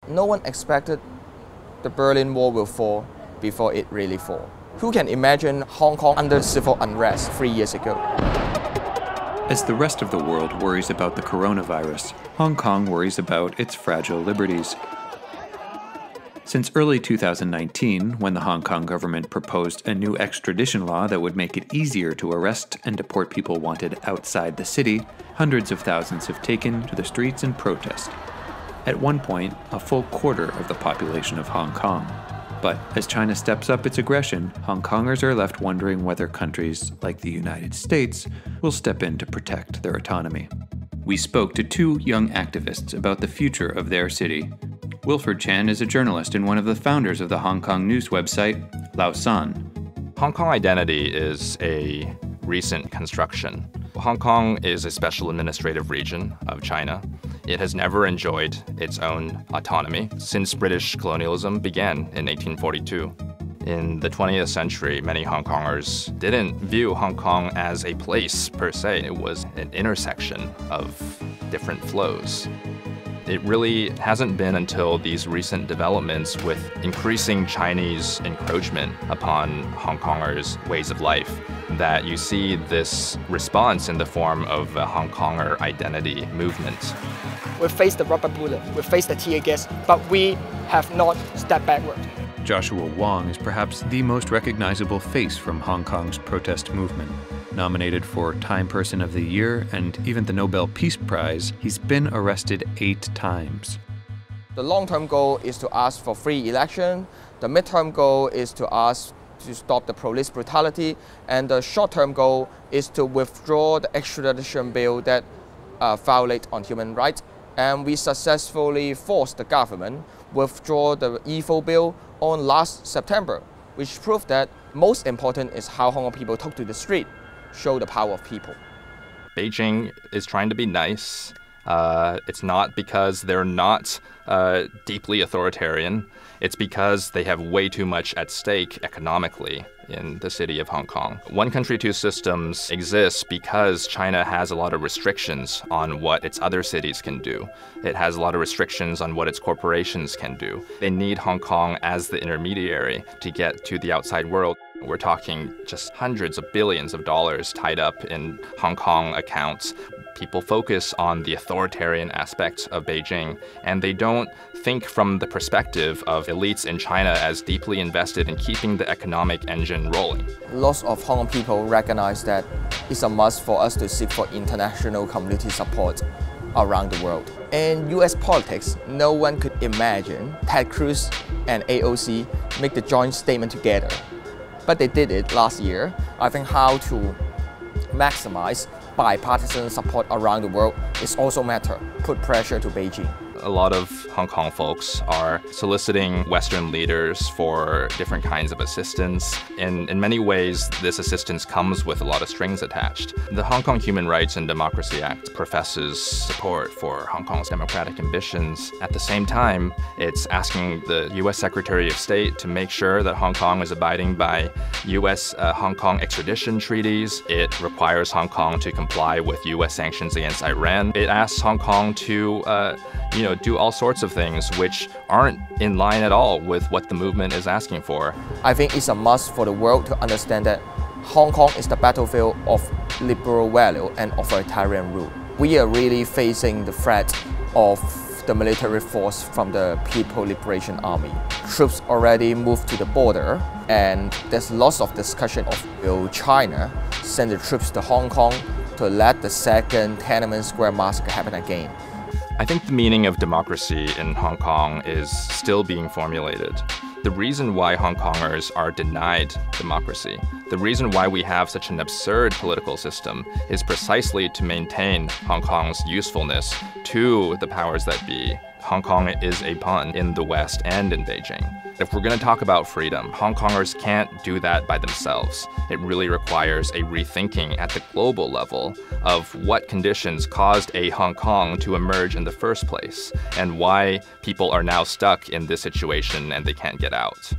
No one expected the Berlin Wall will fall before it really fall. Who can imagine Hong Kong under civil unrest 3 years ago? As the rest of the world worries about the coronavirus, Hong Kong worries about its fragile liberties. Since early 2019, when the Hong Kong government proposed a new extradition law that would make it easier to arrest and deport people wanted outside the city, hundreds of thousands have taken to the streets in protest. At one point, a full quarter of the population of Hong Kong. But as China steps up its aggression, Hong Kongers are left wondering whether countries like the United States will step in to protect their autonomy. We spoke to two young activists about the future of their city. Wilfred Chan is a journalist and one of the founders of the Hong Kong news website, Lausan. Hong Kong identity is a recent construction. Hong Kong is a special administrative region of China. It has never enjoyed its own autonomy since British colonialism began in 1842. In the 20th century, many Hong Kongers didn't view Hong Kong as a place per se. It was an intersection of different flows. It really hasn't been until these recent developments with increasing Chinese encroachment upon Hong Kongers' ways of life that you see this response in the form of a Hong Konger identity movement. We face the rubber bullet, we face the tear gas, but we have not stepped backward. Joshua Wong is perhaps the most recognizable face from Hong Kong's protest movement. Nominated for Time Person of the Year and even the Nobel Peace Prize, he's been arrested 8 times. The long-term goal is to ask for free election. The mid-term goal is to ask to stop the police brutality. And the short-term goal is to withdraw the extradition bill that violates on human rights. And we successfully forced the government withdraw the evil bill on last September, which proved that most important is how Hong Kong people took to the street, show the power of people. Beijing is trying to be nice. It's not because they're not deeply authoritarian. It's because they have way too much at stake economically in the city of Hong Kong. One country, two systems exists because China has a lot of restrictions on what its other cities can do. It has a lot of restrictions on what its corporations can do. They need Hong Kong as the intermediary to get to the outside world. We're talking just hundreds of billions of dollars tied up in Hong Kong accounts. People focus on the authoritarian aspects of Beijing, and they don't think from the perspective of elites in China as deeply invested in keeping the economic engine rolling. Lots of Hong Kong people recognize that it's a must for us to seek for international community support around the world. In US politics, no one could imagine Ted Cruz and AOC make the joint statement together. But they did it last year. I think how to maximize bipartisan support around the world is also matter. Put pressure to Beijing. A lot of Hong Kong folks are soliciting Western leaders for different kinds of assistance. In many ways, this assistance comes with a lot of strings attached. The Hong Kong Human Rights and Democracy Act professes support for Hong Kong's democratic ambitions. At the same time, it's asking the US Secretary of State to make sure that Hong Kong is abiding by US Hong Kong extradition treaties. It requires Hong Kong to comply with US sanctions against Iran. It asks Hong Kong to do all sorts of things which aren't in line at all with what the movement is asking for. I think it's a must for the world to understand that Hong Kong is the battlefield of liberal value and authoritarian rule. We are really facing the threat of the military force from the People Liberation Army. Troops already moved to the border, and there's lots of discussion of will China send the troops to Hong Kong to let the second Tiananmen Square massacre happen again. I think the meaning of democracy in Hong Kong is still being formulated. The reason why Hong Kongers are denied democracy, the reason why we have such an absurd political system is precisely to maintain Hong Kong's usefulness to the powers that be. Hong Kong is a pawn in the West and in Beijing. If we're going to talk about freedom, Hong Kongers can't do that by themselves. It really requires a rethinking at the global level of what conditions caused a Hong Kong to emerge in the first place and why people are now stuck in this situation and they can't get out.